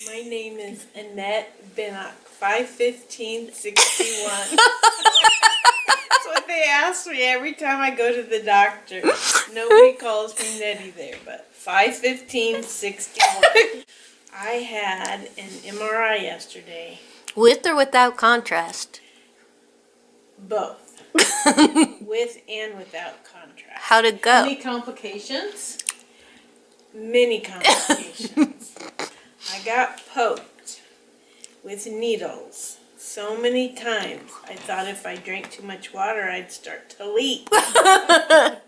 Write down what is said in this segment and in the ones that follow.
My name is Nettie Benak, 51561. That's what they ask me every time I go to the doctor. Nobody calls me Nettie there, but 51561. I had an MRI yesterday. With or without contrast? Both. With and without contrast. How'd it go? Any complications? Many complications. I got poked with needles so many times. I thought if I drank too much water, I'd start to leak. I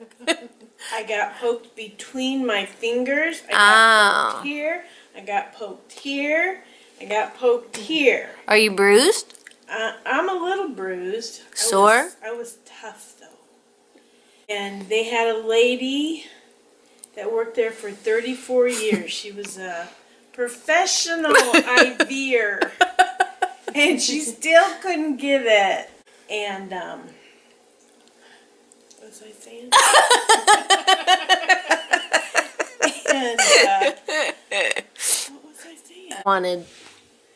got poked between my fingers. I got poked here. I got poked here. I got poked here. Are you bruised? I'm a little bruised. Sore? I was tough, though. And they had a lady that worked there for 34 years. She was a professional IV'er. And she still couldn't get it. And, what was I saying? And, what was I saying? Wanted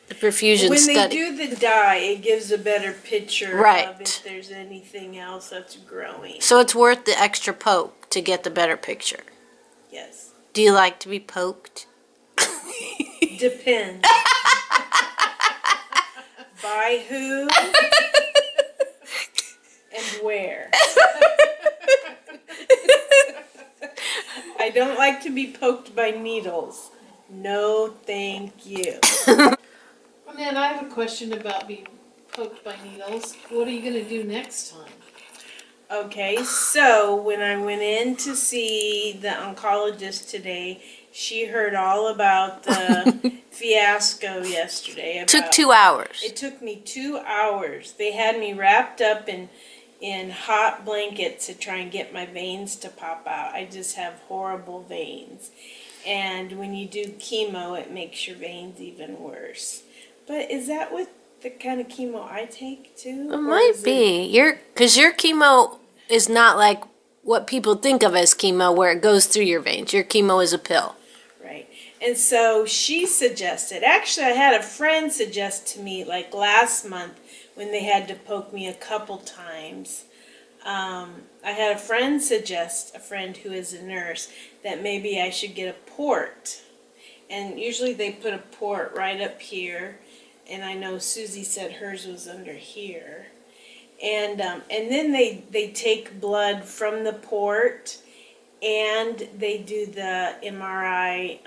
the perfusion when study. When they do the dye, it gives a better picture of if there's anything else that's growing. So it's worth the extra poke to get the better picture. Yes. Do you like to be poked? Depends. By who and where. I don't like to be poked by needles. No, thank you. Ned, I have a question about being poked by needles. What are you going to do next time? Okay, so when I went in to see the oncologist today, she heard all about the fiasco yesterday. Took 2 hours. It took me 2 hours. They had me wrapped up in hot blankets to try and get my veins to pop out. I just have horrible veins. And when you do chemo, it makes your veins even worse. But is that what the kind of chemo I take too? It might be. Because your chemo is not like what people think of as chemo, where it goes through your veins. Your chemo is a pill. Right. And so she suggested, actually I had a friend suggest to me like last month when they had to poke me a couple times. I had a friend suggest, a friend who is a nurse, that maybe I should get a port. And usually they put a port right up here. And I know Susie said hers was under here. And then they take blood from the port and they do the MRI,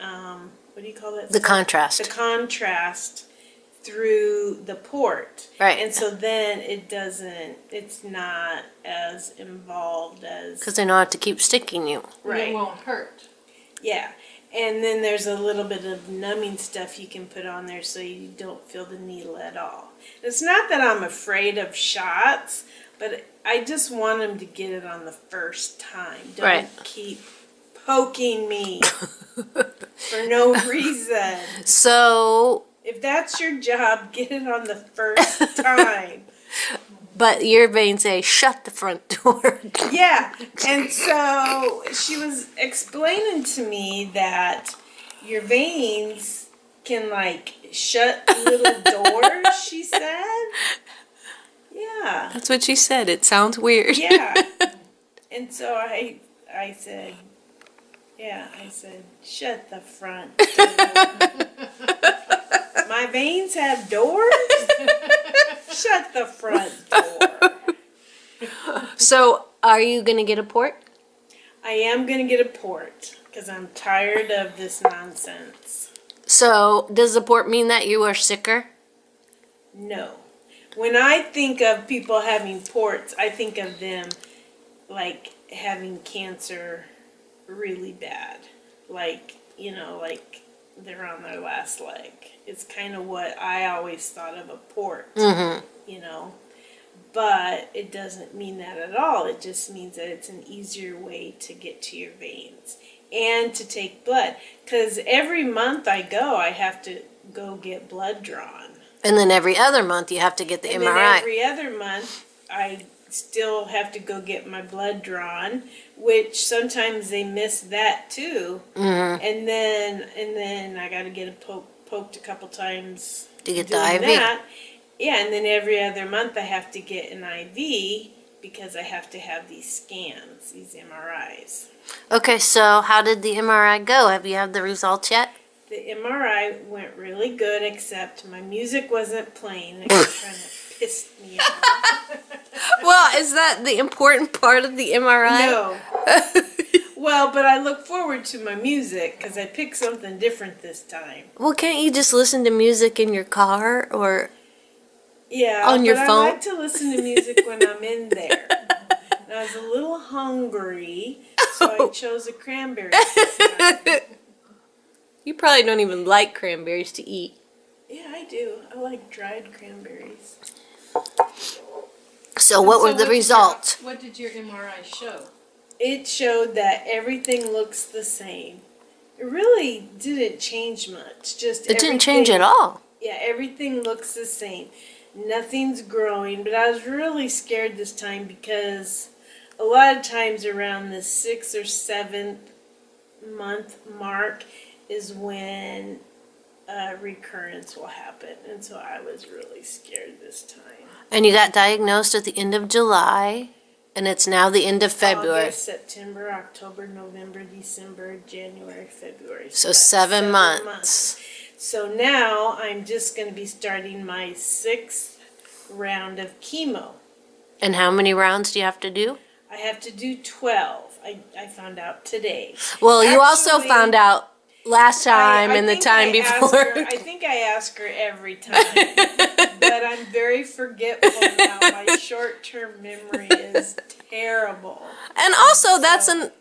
what do you call that? The contrast. The contrast through the port. Right. And so then it's not as involved as... Because they don't have to keep sticking you. Right. It won't hurt. Yeah. And then there's a little bit of numbing stuff you can put on there so you don't feel the needle at all. It's not that I'm afraid of shots, but I just want them to get it on the first time. Don't keep poking me for no reason. So... if that's your job, get it on the first time. But your veins say, shut the front door. Yeah, and so she was explaining to me that your veins can, like, shut little doors, she said. Yeah. That's what she said. It sounds weird. Yeah. And so I said, shut the front door. My veins have doors? Shut the front door. So, are you going to get a port? I am going to get a port because I'm tired of this nonsense. So, does the port mean that you are sicker? No. When I think of people having ports, I think of them like having cancer really bad. Like, you know, like they're on their last leg. It's kind of what I always thought of a port, you know. But it doesn't mean that at all. It just means that it's an easier way to get to your veins and to take blood. Because every month I go, I have to go get blood drawn. And then every other month you have to get the MRI. Then every other month I still have to go get my blood drawn, which sometimes they miss that too. And then I got to get a poked a couple times To get the doing IV. that. Yeah, and then every other month I have to get an IV because I have to have these scans, these MRIs. Okay, so how did the MRI go? Have you had the results yet? The MRI went really good, except my music wasn't playing. It was trying to piss me off. Well, is that the important part of the MRI? No. Well, but I look forward to my music because I picked something different this time. Well, can't you just listen to music in your car or Yeah, on your but phone? I like to listen to music when I'm in there. And I was a little hungry, so I chose a cranberry this time. You probably don't even like cranberries to eat. Yeah, I do. I like dried cranberries. So what were the results? What did your MRI show? It showed that everything looks the same. It really didn't change much. Just It didn't change at all. Yeah, everything looks the same. Nothing's growing, but I was really scared this time because a lot of times around the 6th or 7th month mark is when recurrence will happen, and so I was really scared this time. And you got diagnosed at the end of July, and it's now the end of February. August, September, October, November, December, January, February. So that's 7 months. So now I'm just going to be starting my 6th round of chemo. And how many rounds do you have to do? I have to do 12. I found out today. Well, you also Actually, found out last time I and the think time I before. ask her- I think I ask her every time. But I'm very forgetful now. My short-term memory is terrible. And also, that's a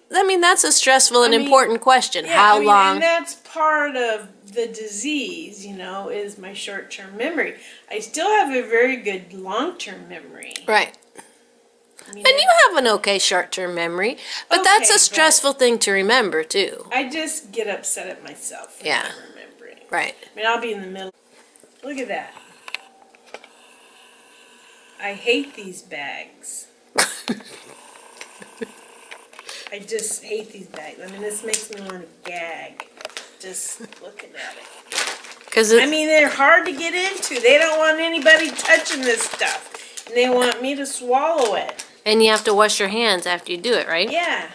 stressful and important question. Yeah, How long? And that's part of the disease, is my short-term memory. I still have a very good long-term memory. Right. And you have an okay short-term memory, but Okay, that's a but- stressful thing to remember, too. I just get upset at myself for Yeah. not remembering. Right. I'll be in the middle. Look at that. I hate these bags. I just hate these bags. This makes me want to gag. Just looking at it. They're hard to get into. They don't want anybody touching this stuff. And they want me to swallow it. And you have to wash your hands after you do it, right? Yeah.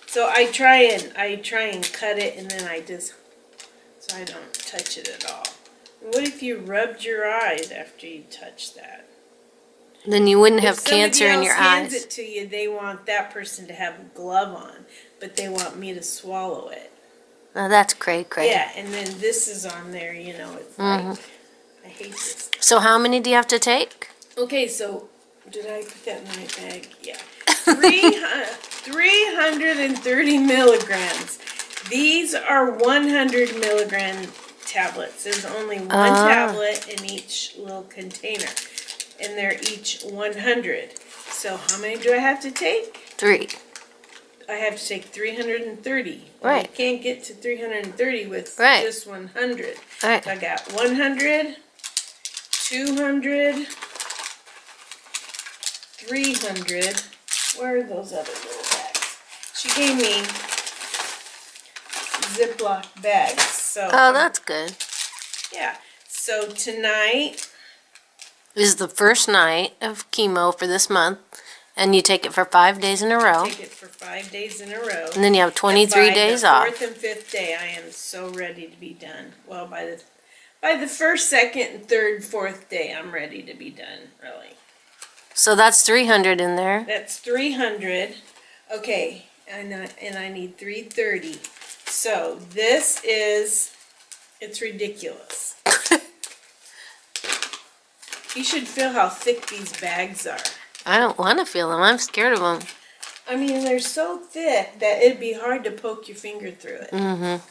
So I try and cut it, and then so I don't touch it at all. What if you rubbed your eyes after you touch that? Then you wouldn't have cancer in your If somebody else hands eyes. it to you, they want that person to have a glove on, but they want me to swallow it. Oh, that's cray. Yeah, and then this is on there, it's like, I hate this. So how many do you have to take? Okay, so, did I put that in my bag? Yeah. 330 milligrams. These are 100 milligram tablets. There's only one tablet in each little container. And they're each 100. So how many do I have to take? 3. I have to take 330. Right. I can't get to 330 with Right. just 100. Right. So I got 100, 200, 300. Where are those other little bags? She gave me Ziploc bags. So Oh, that's good. yeah. So tonight, This is the first night of chemo for this month, and you take it for 5 days in a row. take it for 5 days in a row. And then you have 23 days By off. the 4th and 5th day, I am so ready to be done. Well, by the 1st, 2nd, and 3rd, 4th day, I'm ready to be done, really. So that's 300 in there. That's 300. Okay, and I need 330. So this is, it's ridiculous. You should feel how thick these bags are. I don't want to feel them. I'm scared of them. They're so thick that it'd be hard to poke your finger through it.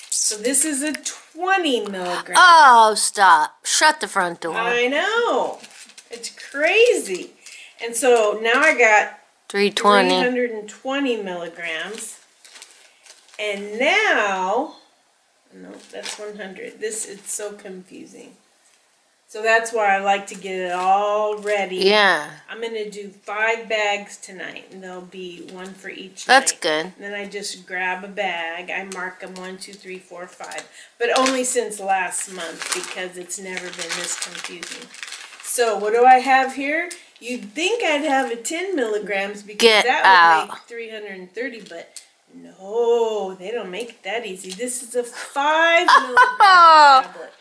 So this is a 20 milligram. Oh, stop. Shut the front door. I know. It's crazy. And so now I got 320. 320 milligrams. And now, no, that's 100. It's so confusing. So that's why I like to get it all ready. Yeah. I'm going to do 5 bags tonight, and there'll be one for each That's night. good. And then I just grab a bag. I mark them 1, 2, 3, 4, 5. But only since last month because it's never been this confusing. So what do I have here? You'd think I'd have a 10 milligrams because that would make 330, but no, they don't make it that easy. This is a 5 milligram tablet.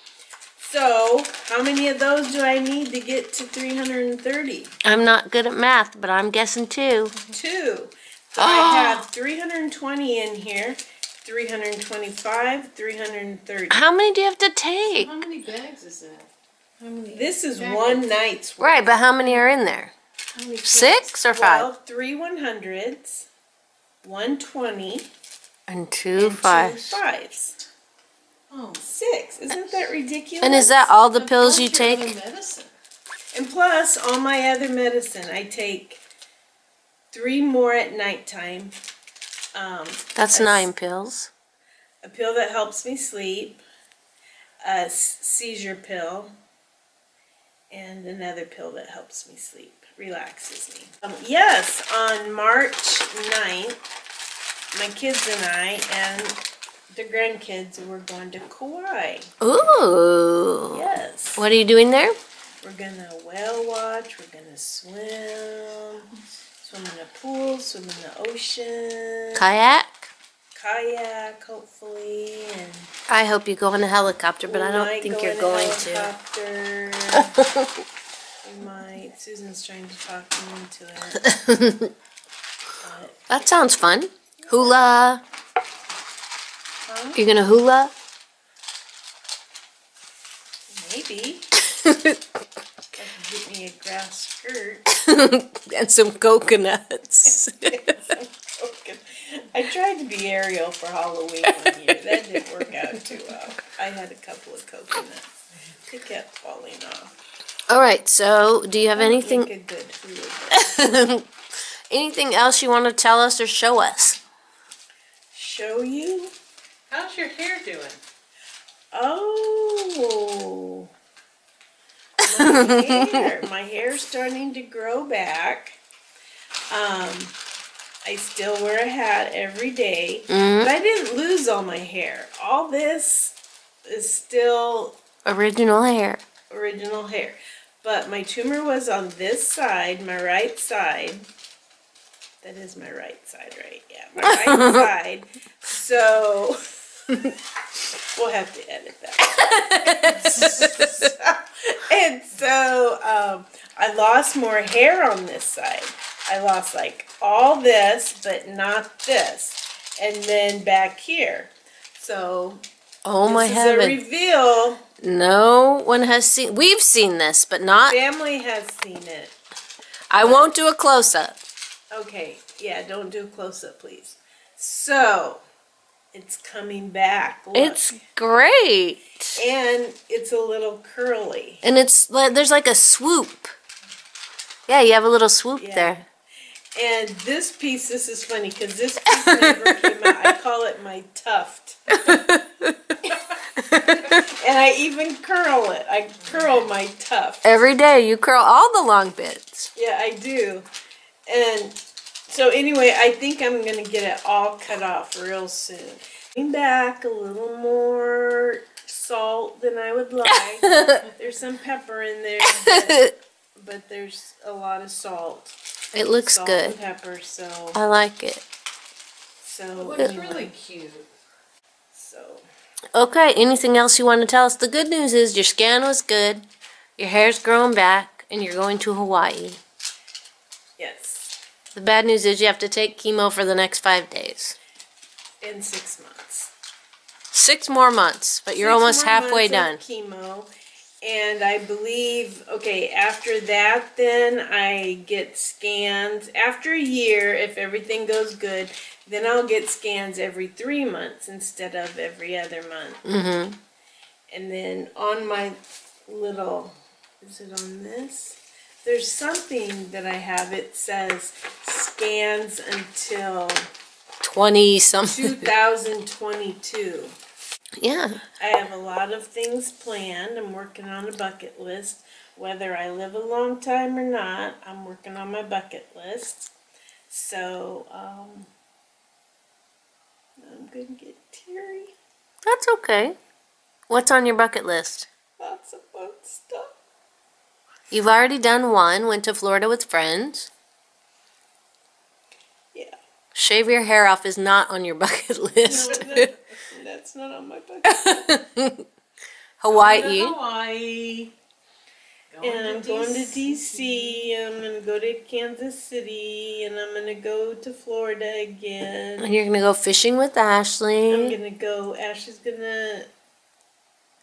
So, how many of those do I need to get to 330? I'm not good at math, but I'm guessing 2. 2. So I have 320 in here, 325, 330. How many do you have to take? How many bags is that? How many? This is one night's worth. Right, but how many are in there? How many 6 or 5? Well, 3 100s, 120, And 2 5s. 2 5s. Oh. 6. Isn't that ridiculous? And is that all the Of pills course you your take? other medicine. And plus, all my other medicine, I take 3 more at nighttime. That's 9 pills. A pill that helps me sleep, a seizure pill, and another pill that helps me sleep, relaxes me. Yes, on March 9th, my kids and I and the grandkids were going to Kauai. Ooh. Yes. What are you doing there? We're going to whale watch, we're going to swim in a pool, swim in the ocean. Kayak? Kayak, hopefully, and I hope you go in a helicopter, but I don't might think go you're in a going to. helicopter. We might. Susan's trying to talk me into it. But, That sounds fun. Hula. huh? You're gonna hula? Maybe. I can get me a grass skirt. And some coconuts. I tried to be Ariel for Halloween one year. That didn't work out too well. I had a couple of coconuts. They kept falling off. All right. So, do you have anything? Make a good hula. Anything else you want to tell us or show us? Show you? How's your hair doing? Oh. My hair's starting to grow back. I still wear a hat every day, but I didn't lose all my hair. All this is still Original hair. original hair. But my tumor was on this side, my right side. That is my right side, right? Yeah, my right side. So we'll have to edit that. And so I lost more hair on this side. I lost like all this, but not this. And then back here. So Oh my this is a heaven. reveal. No one has seen. We've seen this, but not. Family has seen it. I won't do a close up. Okay, yeah, don't do a close-up, please. So, it's coming back. Look. It's great. And it's a little curly. And it's like there's like a swoop. Yeah, you have a little swoop Yeah. there. And this piece, this is funny, because this piece never came out. I call it my tuft. And I even curl it. I curl my tuft. Every day you curl all the long bits. Yeah, I do. And so anyway, I think I'm going to get it all cut off real soon. Bring back a little more salt than I would like. There's some pepper in there, but there's a lot of salt. It looks Salt good. and pepper, so I like it. Oh, it's really cute. So Okay, anything else you want to tell us? The good news is your scan was good, your hair's growing back, and you're going to Hawaii. yes, The bad news is you have to take chemo for the next 5 days. in 6 months. 6 more months, but you're 6 almost more halfway months done. of chemo, and I believe after that, then I get scans after a year if everything goes good. Then I'll get scans every 3 months instead of every other month. Mm-hmm. And then on my little, is it on this? There's something that I have. It says scans until 20 something. 2022. Yeah. I have a lot of things planned. I'm working on a bucket list. Whether I live a long time or not, I'm working on my bucket list. So, I'm going to get teary. That's okay. What's on your bucket list? Lots of fun stuff. You've already done one, went to Florida with friends. Yeah. Shave your hair off is not on your bucket list. No, that's not on my bucket list. Hawaii. Going to Hawaii. And I'm going to D.C. I'm going to go to Kansas City. And I'm going to go to Florida again. And you're going to go fishing with I'm Ashley. going to go. Ashley's going to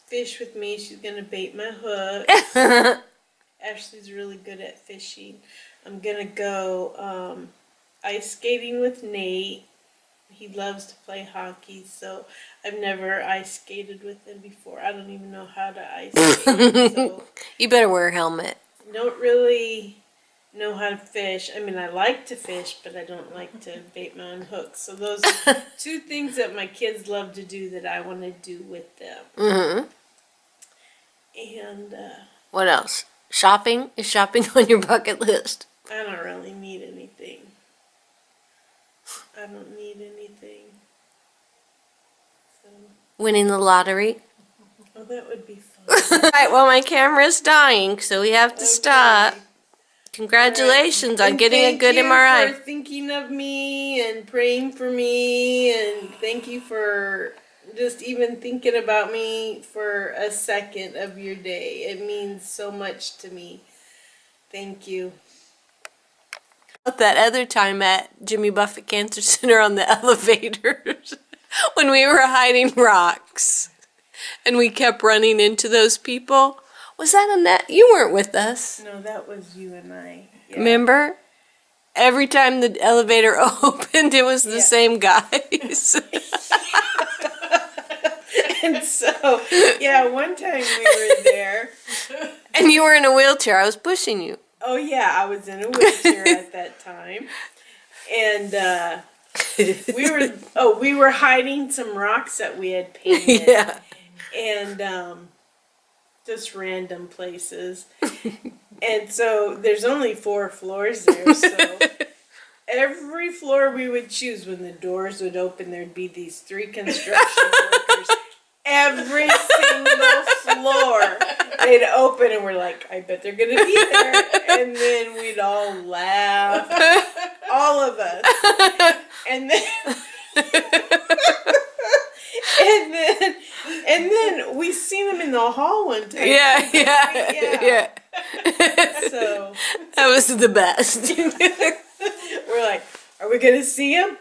fish with me. She's going to bait my hook. Ashley's really good at fishing. I'm going to go ice skating with Nate. He loves to play hockey, so I've never ice skated with him before. I don't even know how to ice skate. So You better wear a helmet. don't really know how to fish. I mean, I like to fish, but I don't like to bait my own hooks. So those are two things that my kids love to do that I want to do with them. Mm-hmm. And What else? Shopping? Is shopping on your bucket list? I don't really need anything. I don't need anything. So, Winning the lottery? oh, that would be fun. Alright, well my camera's dying, so we have to stop. Okay. Congratulations on And getting a good thank you MRI. for thinking of me and praying for me, and thank you for just even thinking about me for a second of your day. It means so much to me. Thank you. That other time at Jimmy Buffett Cancer Center on the elevators when we were hiding rocks and we kept running into those people. Was that Annette? You weren't with us. No, that was you and I. Yeah. Remember? Every time the elevator opened, it was the same guys. And so, yeah, one time we were there. And you were in a wheelchair. I was pushing you. Oh, yeah, I was in a wheelchair at that time. And we were hiding some rocks that we had painted. Yeah. And just random places. And so there's only 4 floors there, so every floor we would choose, when the doors would open, there'd be these 3 construction workers. Every single floor they'd open, and we're like, I bet they're gonna be there. And then we'd all laugh, all of us. And then and then we seen them in the hall one time. Yeah. So that was the best. we're like, are we gonna see him?